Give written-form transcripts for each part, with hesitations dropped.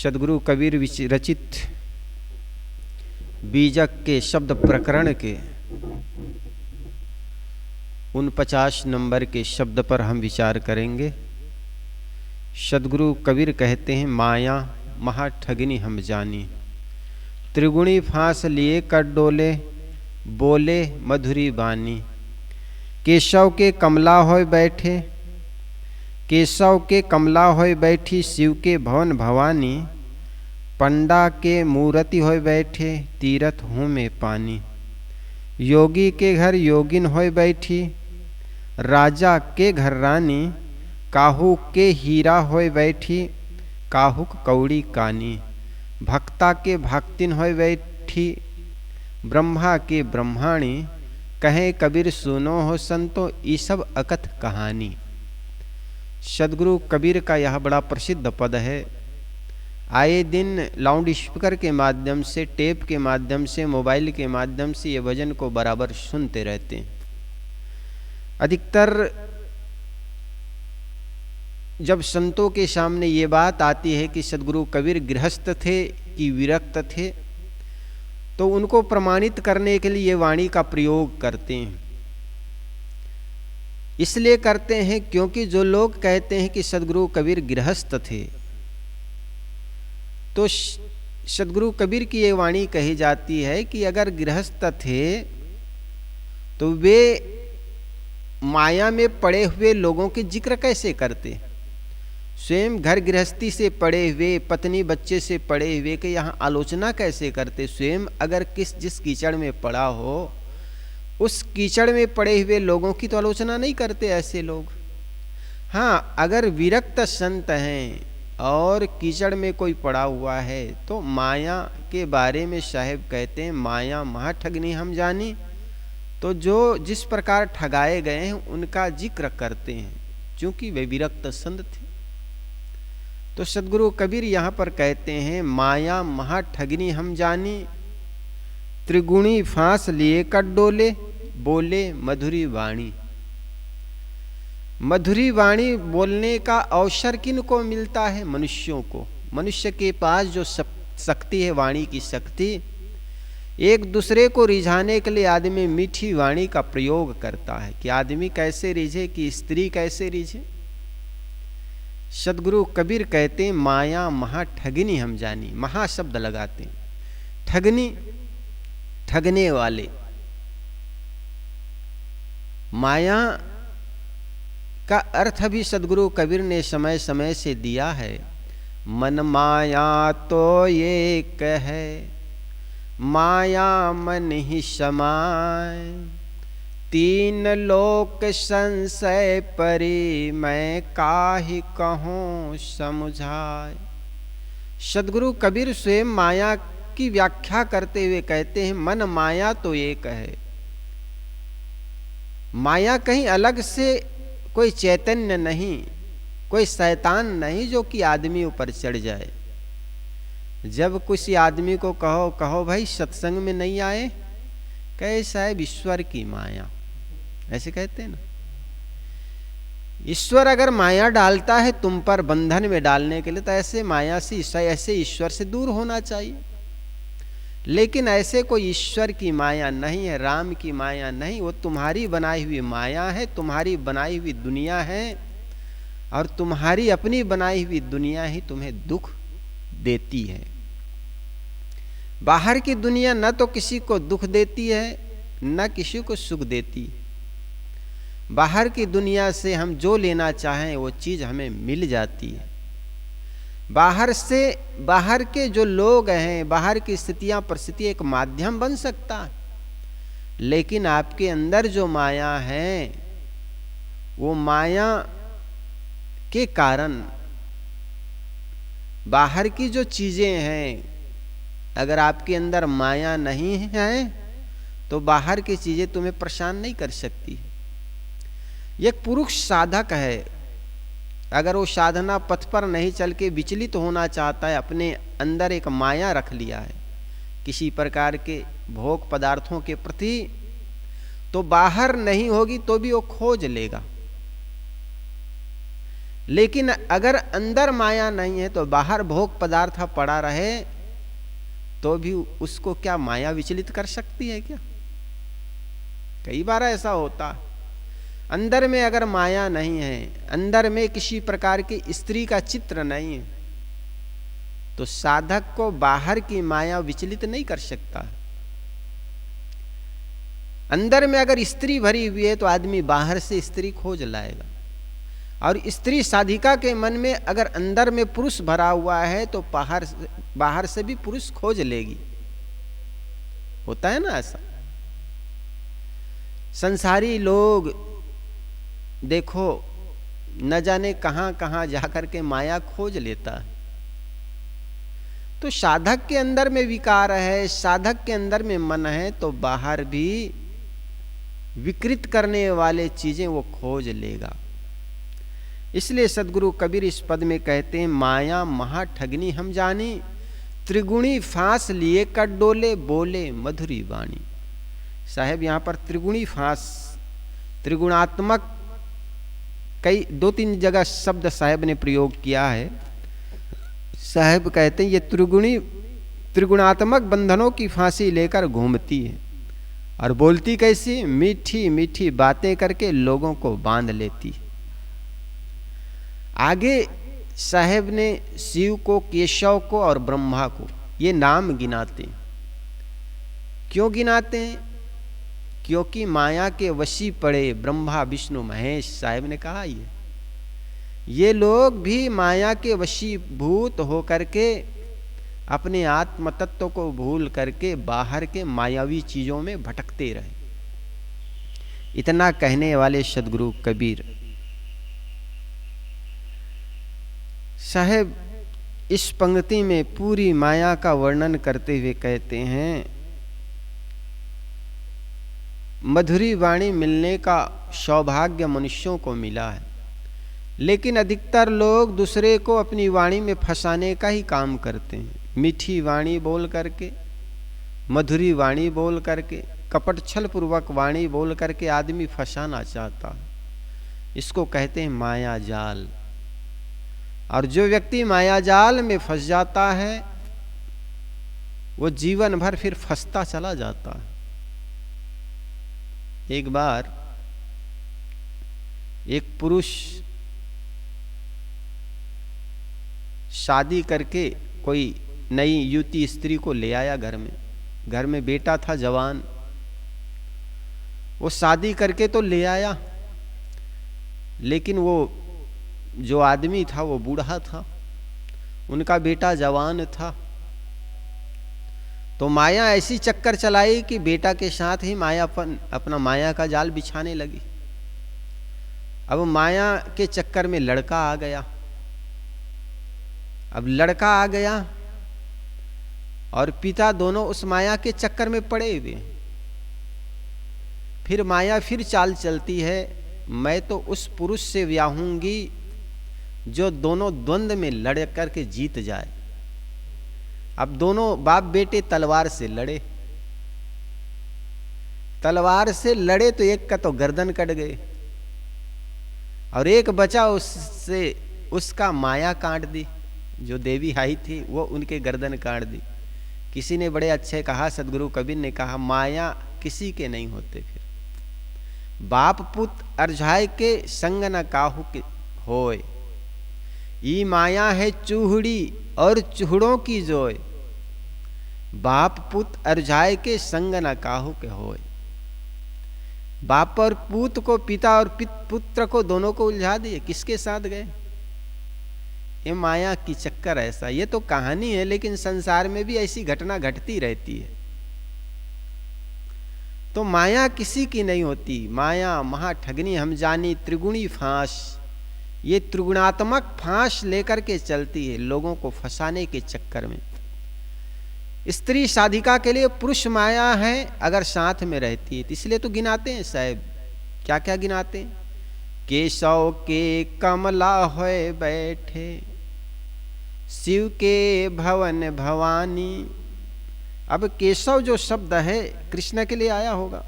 सद्गुरु कबीर रचित बीजक के शब्द प्रकरण के 49 नंबर के शब्द पर हम विचार करेंगे। सद्गुरु कबीर कहते हैं, माया महा ठगनी हम जानी, त्रिगुणी फांस लिए कर डोले, बोले मधुरी बानी। केशव के कमला होय बैठे, केशव के कमला होय बैठी, शिव के भवन भवानी। पंडा के मूर्ति होय बैठे, तीरथ हूँ में पानी। योगी के घर योगिन होय बैठी, राजा के घर रानी। काहू के हीरा होय बैठी, काहुक कौड़ी कानी। भक्ता के भक्तिन होय बैठी, ब्रह्मा के ब्रह्माणी। कहे कबीर सुनो हो संतो, ये सब अकथ कहानी। सद्गुरु कबीर का यह बड़ा प्रसिद्ध पद है। आए दिन लाउड स्पीकर के माध्यम से, टेप के माध्यम से, मोबाइल के माध्यम से ये भजन को बराबर सुनते रहते हैं। अधिकतर जब संतों के सामने ये बात आती है कि सद्गुरु कबीर गृहस्थ थे कि विरक्त थे, तो उनको प्रमाणित करने के लिए ये वाणी का प्रयोग करते हैं। इसलिए करते हैं क्योंकि जो लोग कहते हैं कि सद्गुरु कबीर गृहस्थ थे, तो सद्गुरु कबीर की ये वाणी कही जाती है कि अगर गृहस्थ थे तो वे माया में पड़े हुए लोगों के जिक्र कैसे करते। स्वयं घर गृहस्थी से पड़े हुए, पत्नी बच्चे से पड़े हुए के यहाँ आलोचना कैसे करते। स्वयं अगर जिस कीचड़ में पड़ा हो, उस कीचड़ में पड़े हुए लोगों की तो आलोचना नहीं करते ऐसे लोग। हाँ, अगर विरक्त संत हैं और कीचड़ में कोई पड़ा हुआ है तो माया के बारे में साहेब कहते हैं, माया महा ठगनी हम जानी। तो जो जिस प्रकार ठगाए गए हैं उनका जिक्र करते हैं, क्योंकि वे विरक्त संत थे। तो सद्गुरु कबीर यहाँ पर कहते हैं, माया महा ठगनी हम जानी, त्रिगुणी फांस लिए कर डोले, बोले मधुरी वाणी। मधुरी वाणी बोलने का अवसर किन को मिलता है? मनुष्यों को। मनुष्य के पास जो शक्ति है, वाणी की शक्ति, एक दूसरे को रिझाने के लिए आदमी मीठी वाणी का प्रयोग करता है कि आदमी कैसे रिझे, कि स्त्री कैसे रिझे। सद्गुरु कबीर कहते हैं, माया महा ठगनी हम जानी। महा शब्द लगाते हैं, ठगनी ठगने वाले। माया का अर्थ भी सद्गुरु कबीर ने समय समय से दिया है। मन माया तो एक है, माया मन ही समाय। तीन लोक संशय परी, मैं काहि कहूँ समुझाय। सद्गुरु कबीर स्वयं माया की व्याख्या करते हुए कहते हैं, मन माया तो एक है। माया कहीं अलग से कोई चैतन्य नहीं, कोई शैतान नहीं जो कि आदमी ऊपर चढ़ जाए। जब किसी आदमी को कहो भाई सत्संग में नहीं आए, कहे साहब ईश्वर की माया, ऐसे कहते हैं ना। ईश्वर अगर माया डालता है तुम पर बंधन में डालने के लिए, तो ऐसे माया से, ऐसे ईश्वर से दूर होना चाहिए। लेकिन ऐसे कोई ईश्वर की माया नहीं है, राम की माया नहीं। वो तुम्हारी बनाई हुई माया है, तुम्हारी बनाई हुई दुनिया है, और तुम्हारी अपनी बनाई हुई दुनिया ही तुम्हें दुख देती है। बाहर की दुनिया न तो किसी को दुख देती है, न किसी को सुख देती है। बाहर की दुनिया से हम जो लेना चाहें वो चीज हमें मिल जाती है। बाहर के जो लोग हैं, बाहर की स्थितियां, परिस्थिति एक माध्यम बन सकता है, लेकिन आपके अंदर जो माया है, वो माया के कारण बाहर की जो चीजें हैं, अगर आपके अंदर माया नहीं है तो बाहर की चीजें तुम्हें परेशान नहीं कर सकती। एक पुरुष साधक है, अगर वो साधना पथ पर नहीं चल के विचलित होना चाहता है, अपने अंदर एक माया रख लिया है किसी प्रकार के भोग पदार्थों के प्रति, तो बाहर नहीं होगी तो भी वो खोज लेगा। लेकिन अगर अंदर माया नहीं है तो बाहर भोग पदार्थ पड़ा रहे तो भी उसको क्या माया विचलित कर सकती है क्या? कई बार ऐसा होता, अंदर में अगर माया नहीं है, अंदर में किसी प्रकार की स्त्री का चित्र नहीं है, तो साधक को बाहर की माया विचलित नहीं कर सकता। अंदर में अगर स्त्री भरी हुई है तो आदमी बाहर से स्त्री खोज लाएगा, और स्त्री साधिका के मन में अगर अंदर में पुरुष भरा हुआ है तो बाहर से भी पुरुष खोज लेगी। होता है ना ऐसा। संसारी लोग देखो न जाने कहां कहां जाकर के माया खोज लेता है। तो साधक के अंदर में विकार है, साधक के अंदर में मन है, तो बाहर भी विकृत करने वाले चीजें वो खोज लेगा। इसलिए सदगुरु कबीर इस पद में कहते हैं, माया महा ठगनी हम जानी, त्रिगुणी फांस लिए कर डोले, बोले मधुरी वाणी। साहब यहाँ पर त्रिगुणी फांस, त्रिगुणात्मक कई 2-3 जगह शब्द साहब ने प्रयोग किया है। साहब कहते हैं ये त्रिगुणात्मक बंधनों की फांसी लेकर घूमती है, और बोलती कैसी? मीठी मीठी बातें करके लोगों को बांध लेती है। आगे साहेब ने शिव को, केशव को और ब्रह्मा को ये नाम गिनाते हैं। क्यों गिनाते हैं? क्योंकि माया के वशी पड़े ब्रह्मा विष्णु महेश, साहेब ने कहा ये लोग भी माया के वशीभूत होकर के अपने आत्म तत्व को भूल करके बाहर के मायावी चीजों में भटकते रहे। इतना कहने वाले सदगुरु कबीर साहेब इस पंक्ति में पूरी माया का वर्णन करते हुए कहते हैं, मधुरी वाणी मिलने का सौभाग्य मनुष्यों को मिला है, लेकिन अधिकतर लोग दूसरे को अपनी वाणी में फंसाने का ही काम करते हैं। मीठी वाणी बोल करके, मधुरी वाणी बोल करके, कपट छल पूर्वक वाणी बोल करके आदमी फंसाना चाहता है। इसको कहते हैं माया जाल। और जो व्यक्ति माया जाल में फंस जाता है वो जीवन भर फिर फंसता चला जाता है। एक बार एक पुरुष शादी करके कोई नई युवती स्त्री को ले आया घर में बेटा था जवान, वो शादी करके तो ले आया, लेकिन वो जो आदमी था वो बूढ़ा था, उनका बेटा जवान था। तो माया ऐसी चक्कर चलाई कि बेटा के साथ ही मायापन अपना माया का जाल बिछाने लगी। अब माया के चक्कर में लड़का आ गया। अब लड़का आ गया और पिता दोनों उस माया के चक्कर में पड़े हुए। फिर माया फिर चाल चलती है, मैं तो उस पुरुष से ब्याहूंगी जो दोनों द्वंद्व में लड़ करके जीत जाए। अब दोनों बाप बेटे तलवार से लड़े। तलवार से लड़े तो एक का तो गर्दन कट गए और एक बचा, उससे उसका माया काट दी। जो देवी आई थी वो उनके गर्दन काट दी। किसी ने बड़े अच्छे कहा, सदगुरु कबीर ने कहा, माया किसी के नहीं होते। फिर बाप पुत अरझाए के संग न काहू के होए, ई माया है चूहड़ी और चूहड़ों की जोय। बाप पुत अरझाए के संग न काहू के होए। बाप और पूत को, पिता और पुत्र को, दोनों को उलझा दिए। किसके साथ गए? ये माया की चक्कर ऐसा। ये तो कहानी है, लेकिन संसार में भी ऐसी घटना घटती रहती है। तो माया किसी की नहीं होती। माया महा ठगनी हम जानी, त्रिगुणी फांस। ये त्रिगुणात्मक फांस लेकर के चलती है लोगों को फंसाने के चक्कर में। स्त्री साधिका के लिए पुरुष माया है अगर साथ में रहती है, तो इसलिए तो गिनाते हैं साहब। क्या क्या गिनाते हैं? केशव के कमला होए बैठे, शिव के भवन भवानी। अब केशव जो शब्द है कृष्ण के लिए आया होगा।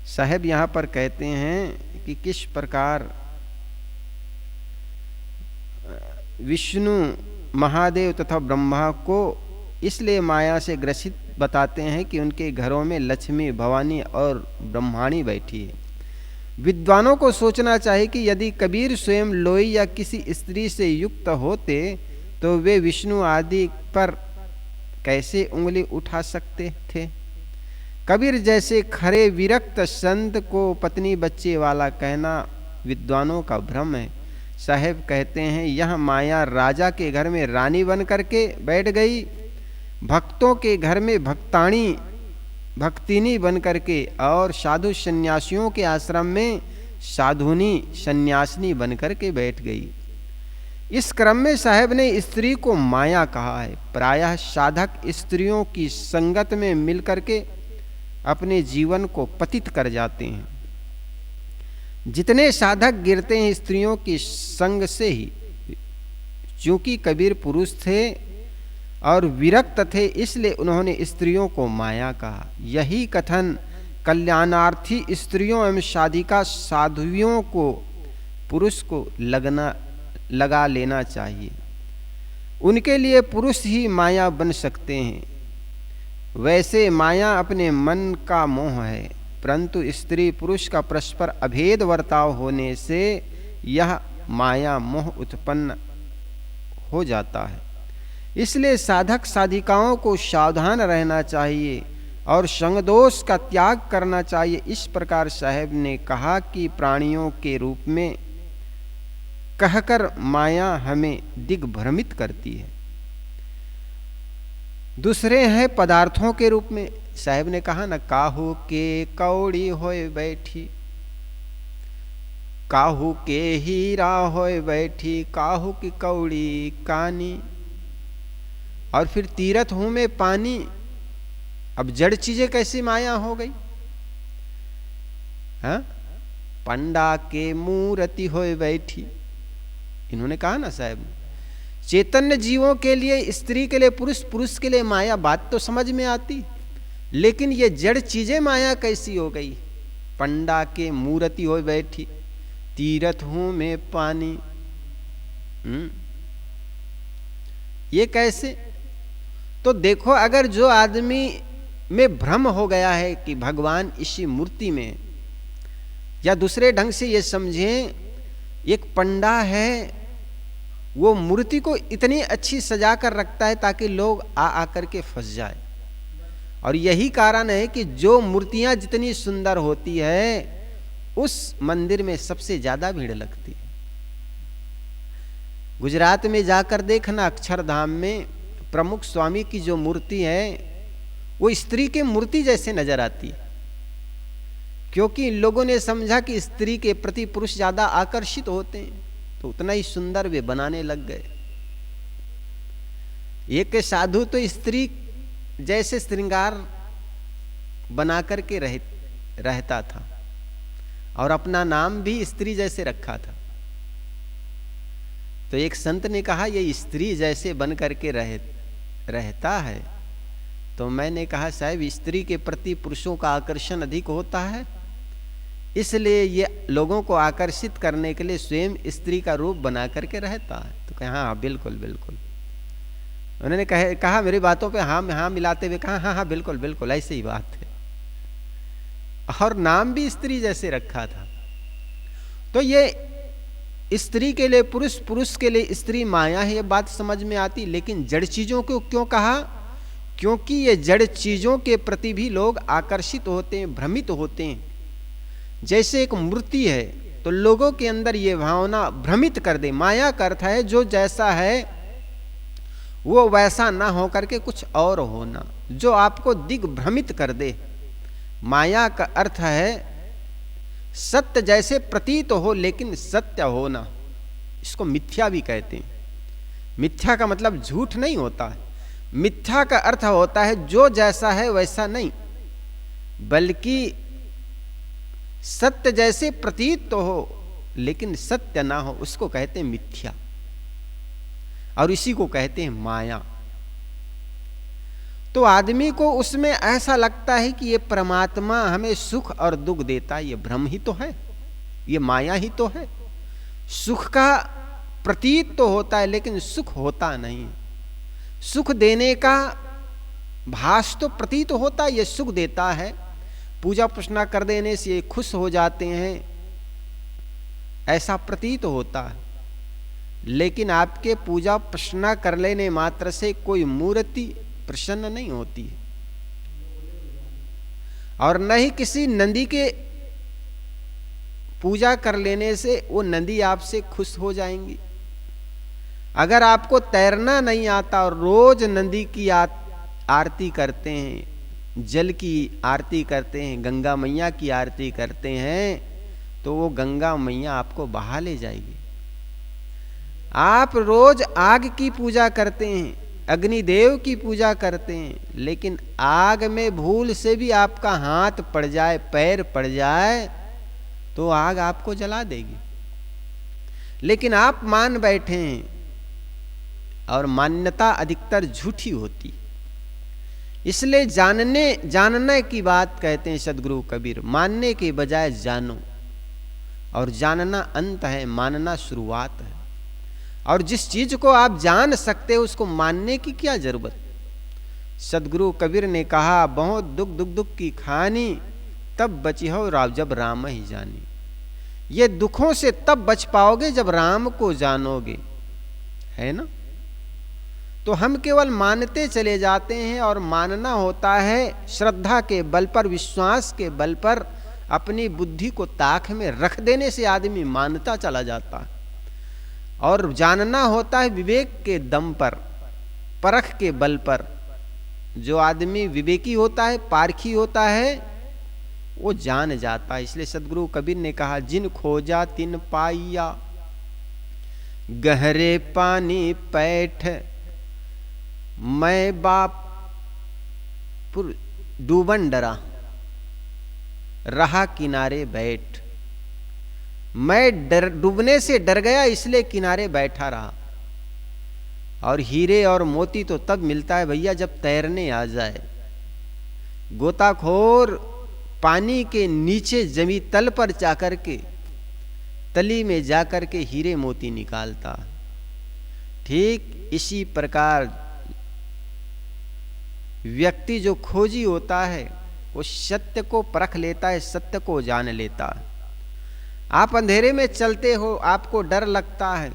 साहब यहां पर कहते हैं कि किस प्रकार विष्णु, महादेव तथा ब्रह्मा को इसलिए माया से ग्रसित बताते हैं कि उनके घरों में लक्ष्मी, भवानी और ब्रह्माणी बैठी है। विद्वानों को सोचना चाहिए कि यदि कबीर स्वयं लोई या किसी स्त्री से युक्त होते तो वे विष्णु आदि पर कैसे उंगली उठा सकते थे। कबीर जैसे खरे विरक्त संत को पत्नी बच्चे वाला कहना विद्वानों का भ्रम है। साहेब कहते हैं, यह माया राजा के घर में रानी बन करके बैठ गई, भक्तों के घर में भक्तिनी बन करके, और साधु सन्यासियों के आश्रम में साधुनी सन्यासिनी बन करके बैठ गई। इस क्रम में साहेब ने स्त्री को माया कहा है। प्रायः साधक स्त्रियों की संगत में मिल करके अपने जीवन को पतित कर जाते हैं। जितने साधक गिरते हैं स्त्रियों की संग से ही। चूंकि कबीर पुरुष थे और विरक्त थे, इसलिए उन्होंने स्त्रियों को माया कहा। यही कथन कल्याणार्थी स्त्रियों एवं साधिका साध्वियों को पुरुष को लगा लेना चाहिए। उनके लिए पुरुष ही माया बन सकते हैं। वैसे माया अपने मन का मोह है, परंतु स्त्री पुरुष का परस्पर अभेद वर्ताव होने से यह माया मोह उत्पन्न हो जाता है। इसलिए साधक साधिकाओं को सावधान रहना चाहिए और संगदोष का त्याग करना चाहिए। इस प्रकार साहेब ने कहा कि प्राणियों के रूप में कहकर माया हमें दिग्भ्रमित करती है। दूसरे हैं पदार्थों के रूप में। साहेब ने कहा ना, काहू के कौड़ी होए बैठी, काहू के हीरा होए बैठी, काहू की कौड़ी कानी। और फिर तीरथ हूं में पानी। अब जड़ चीजें कैसी माया हो गई। हाँ, पंडा के मूर्ति होए बैठी। इन्होंने कहा ना साहब, चैतन्य जीवों के लिए स्त्री के लिए पुरुष, पुरुष के लिए माया, बात तो समझ में आती, लेकिन ये जड़ चीजें माया कैसी हो गई। पंडा के मूर्ति हो बैठी, तीरथ हूं में पानी। ये कैसे। तो देखो, अगर जो आदमी में भ्रम हो गया है कि भगवान इसी मूर्ति में, या दूसरे ढंग से ये समझें, एक पंडा है, वो मूर्ति को इतनी अच्छी सजा कर रखता है ताकि लोग आकर के फंस जाए। और यही कारण है कि जो मूर्तियां जितनी सुंदर होती है उस मंदिर में सबसे ज्यादा भीड़ लगती है। गुजरात में जाकर देखना, अक्षरधाम में प्रमुख स्वामी की जो मूर्ति है वो स्त्री के मूर्ति जैसे नजर आती है, क्योंकि लोगों ने समझा कि स्त्री के प्रति पुरुष ज्यादा आकर्षित होते हैं, तो उतना ही सुंदर वे बनाने लग गए। एक साधु तो स्त्री जैसे श्रृंगार बना करके रहता था और अपना नाम भी स्त्री जैसे रखा था। तो एक संत ने कहा, ये स्त्री जैसे बन करके रहता है। तो मैंने कहा, साहब स्त्री के प्रति पुरुषों का आकर्षण अधिक होता है, इसलिए ये लोगों को आकर्षित करने के लिए स्वयं स्त्री का रूप बना करके रहता है। तो कहा, हाँ बिल्कुल बिल्कुल। उन्होंने कहा मेरी बातों पे हाँ मिलाते हुए कहा, हाँ बिल्कुल बिल्कुल ऐसे ही बात है। और नाम भी स्त्री जैसे रखा था। तो ये स्त्री के लिए पुरुष, पुरुष के लिए स्त्री माया है, ये बात समझ में आती। लेकिन जड़ चीजों को क्यों कहा? क्योंकि ये जड़ चीजों के प्रति भी लोग आकर्षित होते हैं, भ्रमित होते हैं। जैसे एक मूर्ति है तो लोगों के अंदर ये भावना भ्रमित कर दे। माया का अर्थ है जो जैसा है वो वैसा ना हो करके कुछ और होना, जो आपको दिग्भ्रमित कर दे। माया का अर्थ है सत्य जैसे प्रतीत हो लेकिन सत्य होना। इसको मिथ्या भी कहते हैं। मिथ्या का मतलब झूठ नहीं होता है। मिथ्या का अर्थ होता है जो जैसा है वैसा नहीं, बल्कि सत्य जैसे प्रतीत तो हो लेकिन सत्य ना हो, उसको कहते हैं मिथ्या। और इसी को कहते हैं माया। तो आदमी को उसमें ऐसा लगता है कि ये परमात्मा हमें सुख और दुख देता है। ये भ्रम ही तो है, ये माया ही तो है। सुख का प्रतीत तो होता है लेकिन सुख होता नहीं। सुख देने का भास तो प्रतीत होता है, ये सुख देता है, पूजा अर्चना कर देने से ये खुश हो जाते हैं, ऐसा प्रतीत होता है। लेकिन आपके पूजा अर्चना कर लेने मात्र से कोई मूर्ति प्रसन्न नहीं होती है, और न ही किसी नंदी के पूजा कर लेने से वो नंदी आपसे खुश हो जाएंगी। अगर आपको तैरना नहीं आता और रोज नंदी की आरती करते हैं, जल की आरती करते हैं, गंगा मैया की आरती करते हैं, तो वो गंगा मैया आपको बहा ले जाएगी। आप रोज आग की पूजा करते हैं, अग्निदेव की पूजा करते हैं, लेकिन आग में भूल से भी आपका हाथ पड़ जाए, पैर पड़ जाए, तो आग आपको जला देगी। लेकिन आप मान बैठे हैं, और मान्यता अधिकतर झूठी होती। इसलिए जानने की बात कहते हैं सदगुरु कबीर, मानने के बजाय जानो, और जानना अंत है, मानना शुरुआत है। और जिस चीज को आप जान सकते हो उसको मानने की क्या जरूरत। सदगुरु कबीर ने कहा, बहुत दुख दुख दुख की खानी, तब बची हो जब राम ही जानी। ये दुखों से तब बच पाओगे जब राम को जानोगे, है ना। तो हम केवल मानते चले जाते हैं, और मानना होता है श्रद्धा के बल पर, विश्वास के बल पर। अपनी बुद्धि को ताक में रख देने से आदमी मानता चला जाता है। और जानना होता है विवेक के दम पर, परख के बल पर। जो आदमी विवेकी होता है, पारखी होता है, वो जान जाता है। इसलिए सदगुरु कबीर ने कहा, जिन खोजा तिन पाइया, गहरे पानी पैठ, मैं बाप डूबन डरा, रहा किनारे बैठ। मैं डूबने से डर गया, इसलिए किनारे बैठा रहा। और हीरे और मोती तो तब मिलता है भैया जब तैरने आ जाए। गोताखोर पानी के नीचे जमी तल पर जाकर के, तली में जाकर के हीरे मोती निकालता। ठीक इसी प्रकार व्यक्ति जो खोजी होता है, वो सत्य को परख लेता है, सत्य को जान लेता है। आप अंधेरे में चलते हो, आपको डर लगता है,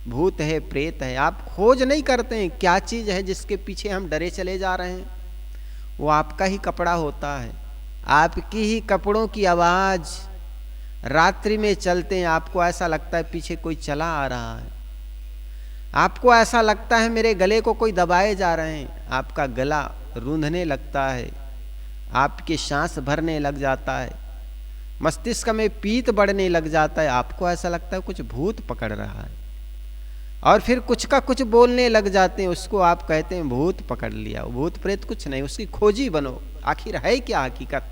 भूत है, प्रेत है, आप खोज नहीं करते हैं क्या चीज है जिसके पीछे हम डरे चले जा रहे हैं। वो आपका ही कपड़ा होता है, आपकी ही कपड़ों की आवाज। रात्रि में चलते हैं, आपको ऐसा लगता है पीछे कोई चला आ रहा है, आपको ऐसा लगता है मेरे गले को कोई दबाए जा रहे हैं, आपका गला रूंधने लगता है, आपके सांस भरने लग जाता है, मस्तिष्क में पीत बढ़ने लग जाता है, आपको ऐसा लगता है कुछ भूत पकड़ रहा है। और फिर कुछ का कुछ बोलने लग जाते हैं, उसको आप कहते हैं भूत पकड़ लिया। भूत प्रेत कुछ नहीं, उसकी खोजी बनो, आखिर है क्या हकीकत,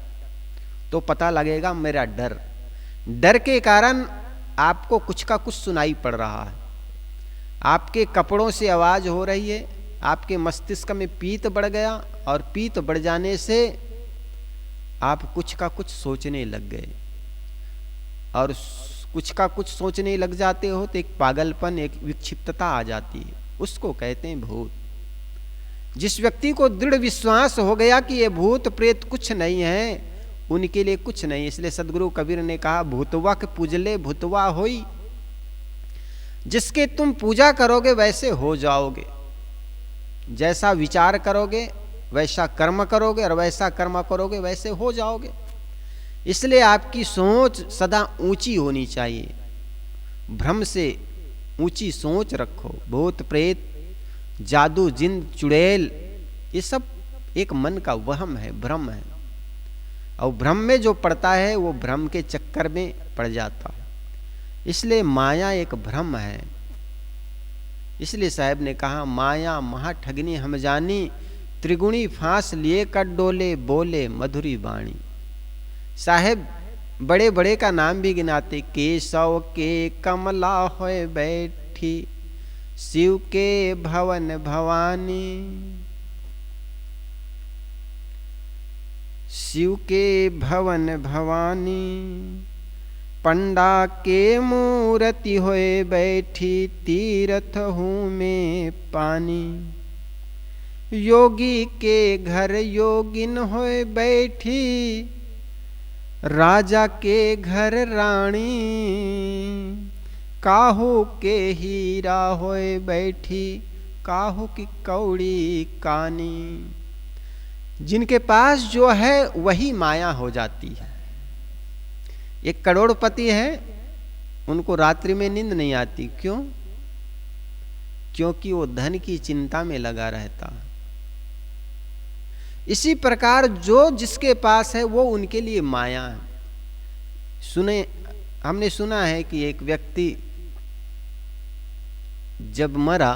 तो पता लगेगा। मेरा डर के कारण आपको कुछ का कुछ सुनाई पड़ रहा है, आपके कपड़ों से आवाज हो रही है, आपके मस्तिष्क में पीत बढ़ गया, और पीत बढ़ जाने से आप कुछ का कुछ सोचने लग गए। और कुछ का कुछ सोचने लग जाते हो तो एक पागलपन, एक विक्षिप्तता आ जाती है, उसको कहते हैं भूत। जिस व्यक्ति को दृढ़ विश्वास हो गया कि ये भूत प्रेत कुछ नहीं है, उनके लिए कुछ नहीं। इसलिए सदगुरु कबीर ने कहा, भूतवा के पूजले भूतवा होई। जिसके तुम पूजा करोगे वैसे हो जाओगे, जैसा विचार करोगे वैसा कर्म करोगे, और वैसा कर्म करोगे वैसे हो जाओगे। इसलिए आपकी सोच सदा ऊंची होनी चाहिए, भ्रम से ऊंची सोच रखो। भूत प्रेत, जादू, जिन, चुड़ैल, ये सब एक मन का वहम है, भ्रम है। और भ्रम में जो पड़ता है वो भ्रम के चक्कर में पड़ जाता है। इसलिए माया एक भ्रम है। इसलिए साहब ने कहा, माया महा ठगनी हम जानी, त्रिगुणी फांस लिए कर डोले, बोले मधुरी वाणी। साहेब बड़े बड़े का नाम भी गिनाते, केशव के कमला होए बैठी, शिव के भवन भवानी, शिव के भवन भवानी, पंडा के मूर्ति होए बैठी, तीर्थ हूँ मैं पानी। योगी के घर योगिन होए बैठी, राजा के घर रानी। काहू के हीरा होए बैठी, काहू की कौड़ी कानी। जिनके पास जो है वही माया हो जाती है। एक करोड़पति है, उनको रात्रि में नींद नहीं आती। क्यों? क्योंकि वो धन की चिंता में लगा रहता है। इसी प्रकार जो जिसके पास है वो उनके लिए माया है। हमने सुना है कि एक व्यक्ति जब मरा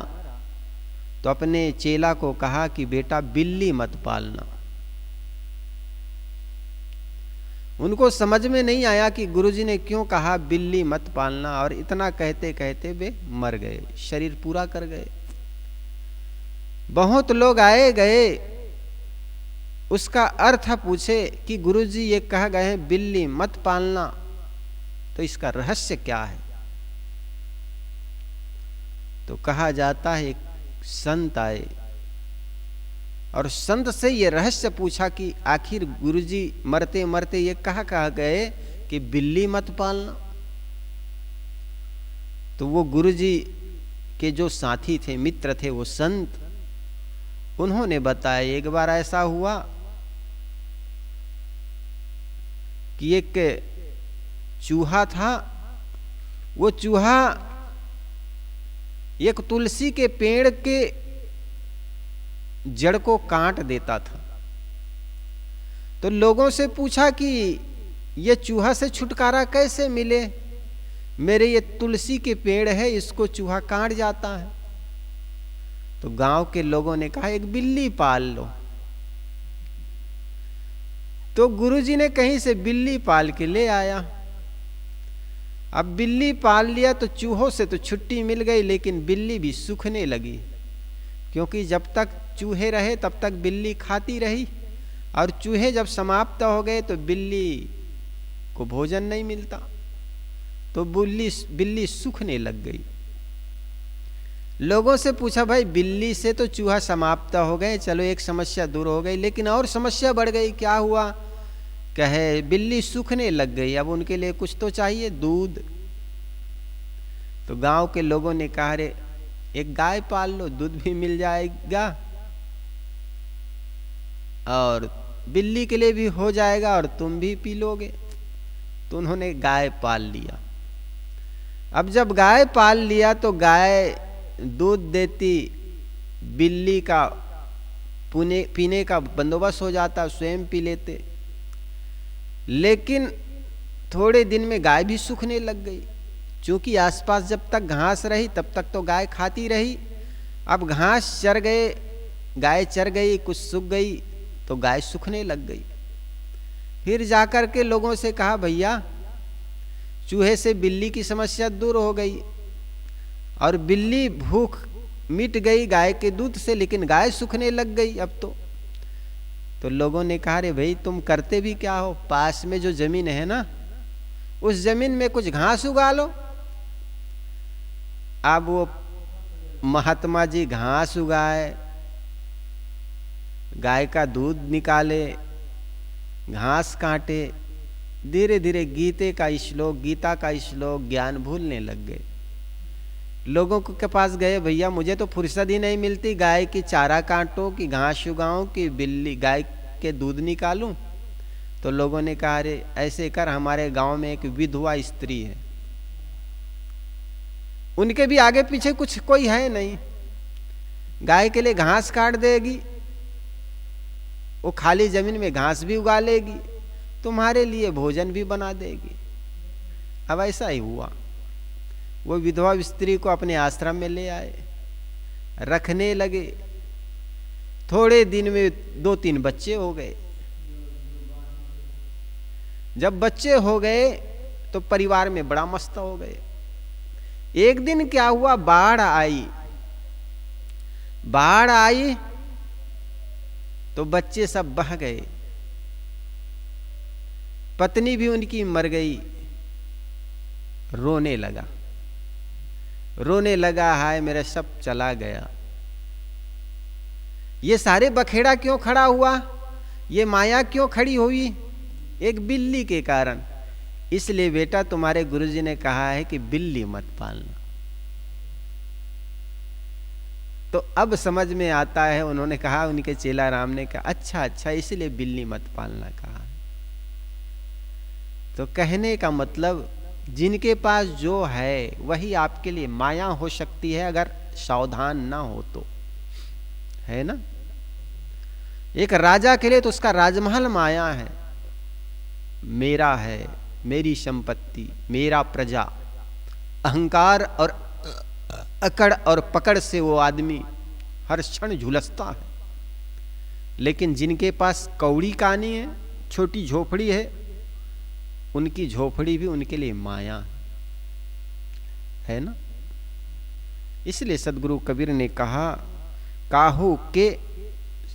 तो अपने चेला को कहा कि बेटा बिल्ली मत पालना। उनको समझ में नहीं आया कि गुरुजी ने क्यों कहा बिल्ली मत पालना, और इतना कहते कहते वे मर गए, शरीर पूरा कर गए। बहुत लोग आए गए, उसका अर्थ पूछे कि गुरुजी ये कह गए हैं बिल्ली मत पालना, तो इसका रहस्य क्या है? तो कहा जाता है एक संत आए और संत से ये रहस्य पूछा कि आखिर गुरुजी मरते मरते ये कहा गए कि बिल्ली मत पालना। तो वो गुरुजी के जो साथी थे, मित्र थे, वो संत, उन्होंने बताया एक बार ऐसा हुआ कि एक चूहा था। वो चूहा एक तुलसी के पेड़ के जड़ को काट देता था। तो लोगों से पूछा कि ये चूहा से छुटकारा कैसे मिले? मेरे ये तुलसी के पेड़ है, इसको चूहा काट जाता है। तो गांव के लोगों ने कहा एक बिल्ली पाल लो। तो गुरुजी ने कहीं से बिल्ली पाल के ले आया। अब बिल्ली पाल लिया तो चूहों से तो छुट्टी मिल गई, लेकिन बिल्ली भी सूखने लगी, क्योंकि जब तक चूहे रहे तब तक बिल्ली खाती रही, और चूहे जब समाप्त हो गए तो बिल्ली को भोजन नहीं मिलता, तो बिल्ली सूखने लग गई। लोगों से पूछा भाई बिल्ली से तो चूहा समाप्त हो गए, चलो एक समस्या दूर हो गई, लेकिन और समस्या बढ़ गई। क्या हुआ? कहे बिल्ली सूखने लग गई, अब उनके लिए कुछ तो चाहिए, दूध। तो गांव के लोगों ने कहा रे एक गाय पाल लो, दूध भी मिल जाएगा और बिल्ली के लिए भी हो जाएगा और तुम भी पी लोगे। तो उन्होंने गाय पाल लिया। अब जब गाय पाल लिया तो गाय दूध देती, बिल्ली का पीने का बंदोबस्त हो जाता, स्वयं पी लेते। लेकिन थोड़े दिन में गाय भी सूखने लग गई, क्योंकि आसपास जब तक घास रही तब तक तो गाय खाती रही। अब घास चर गए, गाय चर गई, कुछ सूख गई, तो गाय सूखने लग गई। फिर जाकर के लोगों से कहा भैया चूहे से बिल्ली की समस्या दूर हो गई और बिल्ली भूख मिट गई गाय के दूध से, लेकिन गाय सूखने लग गई अब तो लोगों ने कहा रे भाई तुम करते भी क्या हो? पास में जो जमीन है ना, उस जमीन में कुछ घास उगा लो। अब वो महात्मा जी घास उगाए, गाय का दूध निकाले, घास काटे, धीरे धीरे गीता का श्लोक ज्ञान भूलने लग गए। लोगों के पास गए, भैया मुझे तो फुर्सत ही नहीं मिलती, गाय की चारा काटो कि घास उगाऊं कि बिल्ली गाय के दूध निकालूं। तो लोगों ने कहा अरे ऐसे कर, हमारे गांव में एक विधवा स्त्री है, उनके भी आगे पीछे कुछ कोई है नहीं, गाय के लिए घास काट देगी, वो खाली जमीन में घास भी उगा लेगी, तुम्हारे लिए भोजन भी बना देगी। अब ऐसा ही हुआ, वो विधवा स्त्री को अपने आश्रम में ले आए, रखने लगे। थोड़े दिन में 2-3 बच्चे हो गए। जब बच्चे हो गए तो परिवार में बड़ा मस्त हो गए। एक दिन क्या हुआ, बाढ़ आई तो बच्चे सब बह गए, पत्नी भी उनकी मर गई, रोने लगा, रोने लगा, हाय मेरा सब चला गया। ये सारे बखेड़ा क्यों खड़ा हुआ, ये माया क्यों खड़ी हुई? एक बिल्ली के कारण। इसलिए बेटा तुम्हारे गुरुजी ने कहा है कि बिल्ली मत पालना। तो अब समझ में आता है, उन्होंने कहा, उनके चेला राम ने कहा अच्छा अच्छा इसलिए बिल्ली मत पालना कहा। तो कहने का मतलब जिनके पास जो है वही आपके लिए माया हो सकती है, अगर सावधान ना हो तो, है ना। एक राजा के लिए तो उसका राजमहल माया है, मेरा है, मेरी संपत्ति, मेरा प्रजा। अहंकार और अकड़ और पकड़ से वो आदमी हर क्षण झुलसता है। लेकिन जिनके पास कौड़ी कानी है, छोटी झोपड़ी है, उनकी झोपड़ी भी उनके लिए माया है ना। इसलिए सदगुरु कबीर ने कहा, काहू के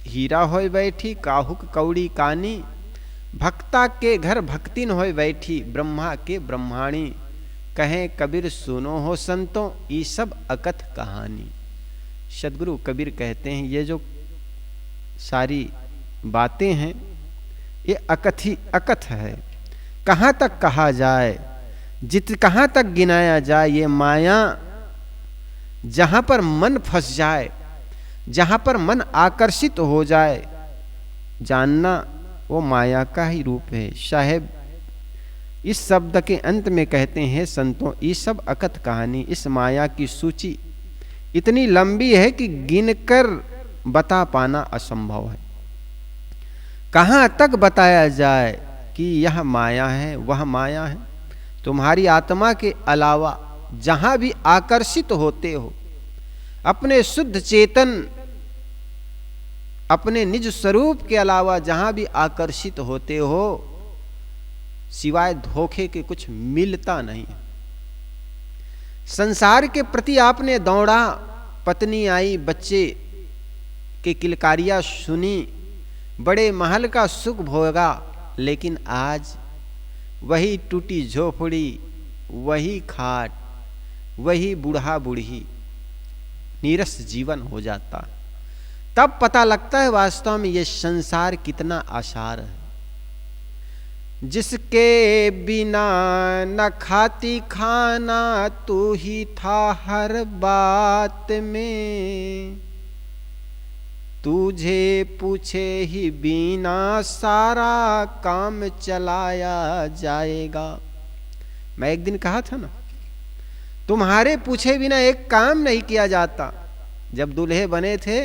हीरा होय बैठी, काहू के कौड़ी कानी, भक्ता के घर भक्तिन होय बैठी, ब्रह्मा के ब्रह्माणी। कहें कबीर सुनो हो संतों, ये सब अकथ कहानी। सदगुरु कबीर कहते हैं ये जो सारी बातें हैं ये अकथ है। कहाँ तक कहा जाए, कहाँ तक गिनाया जाए। ये माया जहां पर मन फंस जाए, जहां पर मन आकर्षित हो जाए, जानना वो माया का ही रूप है। साहेब इस शब्द के अंत में कहते हैं, संतों ये सब अकथ कहानी, इस माया की सूची इतनी लंबी है कि गिनकर बता पाना असंभव है। कहां तक बताया जाए कि यह माया है, वह माया है। तुम्हारी आत्मा के अलावा जहां भी आकर्षित होते हो, अपने शुद्ध चेतन, अपने निज स्वरूप के अलावा जहां भी आकर्षित होते हो, सिवाय धोखे के कुछ मिलता नहीं है। संसार के प्रति आपने दौड़ा, पत्नी आई, बच्चे के किलकारियां सुनी, बड़े महल का सुख भोगा, लेकिन आज वही टूटी झोपड़ी, वही खाट, वही बूढ़ा बूढ़ी, नीरस जीवन हो जाता। तब पता लगता है वास्तव में ये संसार कितना आसार है। जिसके बिना न खाती खाना, तू ही था हर बात में, तुझे पूछे ही बिना सारा काम चलाया जाएगा। मैं एक दिन कहा था ना, तुम्हारे पूछे बिना एक काम नहीं किया जाता। जब दूल्हे बने थे,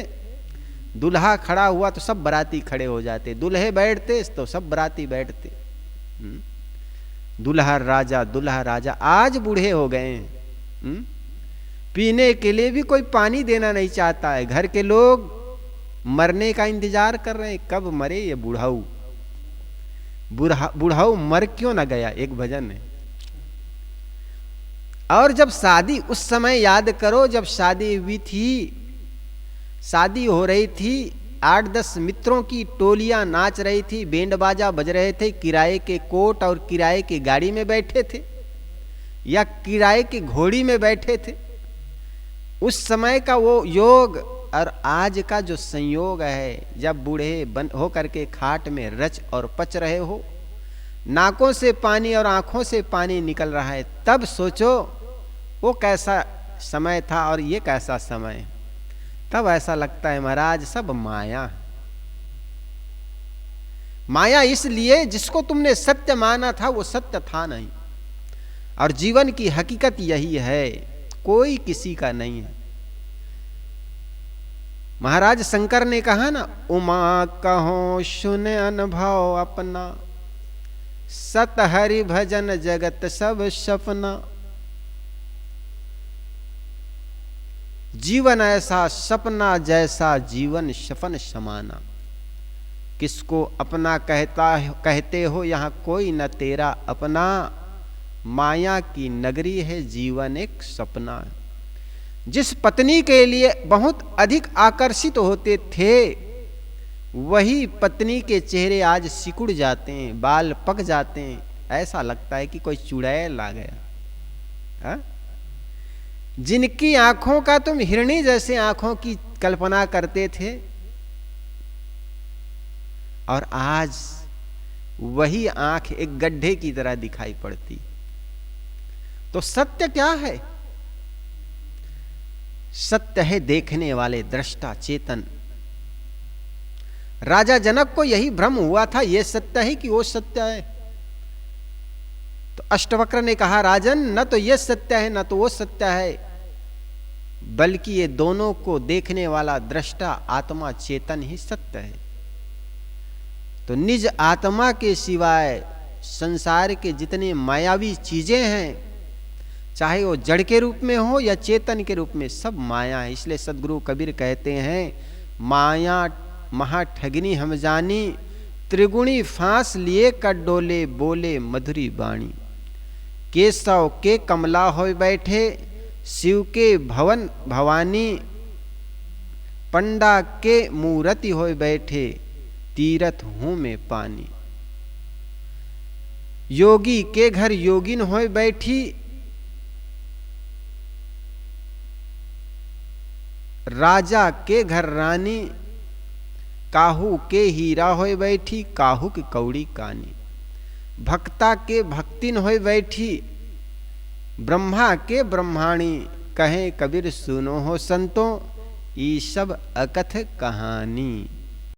दूल्हा खड़ा हुआ तो सब बाराती खड़े हो जाते, दूल्हे बैठते तो सब बाराती बैठते। दूल्हा राजा। आज बूढ़े हो गए हैं, पीने के लिए भी कोई पानी देना नहीं चाहता है। घर के लोग मरने का इंतजार कर रहे हैं, कब मरे ये बूढ़ाऊ। बूढ़ाऊ मर क्यों ना गया, एक भजन है। और जब शादी, उस समय याद करो जब शादी हुई थी, शादी हो रही थी, 8-10 मित्रों की टोलियां नाच रही थी, बैंड बाजा बज रहे थे, किराए के कोट और किराए की गाड़ी में बैठे थे या किराए की घोड़ी में बैठे थे। उस समय का वो योग और आज का जो संयोग है, जब बूढ़े हो करके खाट में रच और पच रहे हो, नाकों से पानी और आंखों से पानी निकल रहा है, तब सोचो वो कैसा समय था और ये कैसा समय है। तब ऐसा लगता है महाराज सब माया। माया इसलिए जिसको तुमने सत्य माना था वो सत्य था नहीं। और जीवन की हकीकत यही है, कोई किसी का नहीं है। महाराज शंकर ने कहा ना, उमा कहो सुन अनुभव अपना, सत हरि भजन जगत सब सपना। जीवन ऐसा सपना जैसा जीवन सपन समाना। किसको अपना कहते हो, यहाँ कोई न तेरा अपना, माया की नगरी है जीवन एक सपना। जिस पत्नी के लिए बहुत अधिक आकर्षित होते थे, वही पत्नी के चेहरे आज सिकुड़ जाते हैं, बाल पक जाते हैं, ऐसा लगता है कि कोई चुड़ैल आ गया। जिनकी आंखों का तुम हिरणी जैसे आंखों की कल्पना करते थे, और आज वही आंख एक गड्ढे की तरह दिखाई पड़ती। तो सत्य क्या है? सत्य है देखने वाले दृष्टा चेतन। राजा जनक को यही भ्रम हुआ था, यह सत्य है कि वो सत्य है। तो अष्टवक्र ने कहा, राजन, न तो यह सत्य है न तो वो सत्य है, बल्कि ये दोनों को देखने वाला दृष्टा आत्मा चेतन ही सत्य है। तो निज आत्मा के सिवाय संसार के जितने मायावी चीजें हैं, चाहे वो जड़ के रूप में हो या चेतन के रूप में, सब माया है। इसलिए सदगुरु कबीर कहते हैं, माया महा ठगनी हम जानी, त्रिगुणी फांस लिए कर डोले बोले मधुरी बाणी। केशव के कमला होय बैठे, शिव के भवन भवानी, पंडा के मूर्ति होय बैठे, तीरथ हूं में पानी। योगी के घर योगिन होय बैठी, राजा के घर रानी, काहू के हीरा होय बैठी, काहू की कौड़ी कानी। भक्ता के भक्तिन होय बैठी, ब्रह्मा के ब्रह्माणी, कहे कबीर सुनो हो संतो, ये सब अकथ कहानी।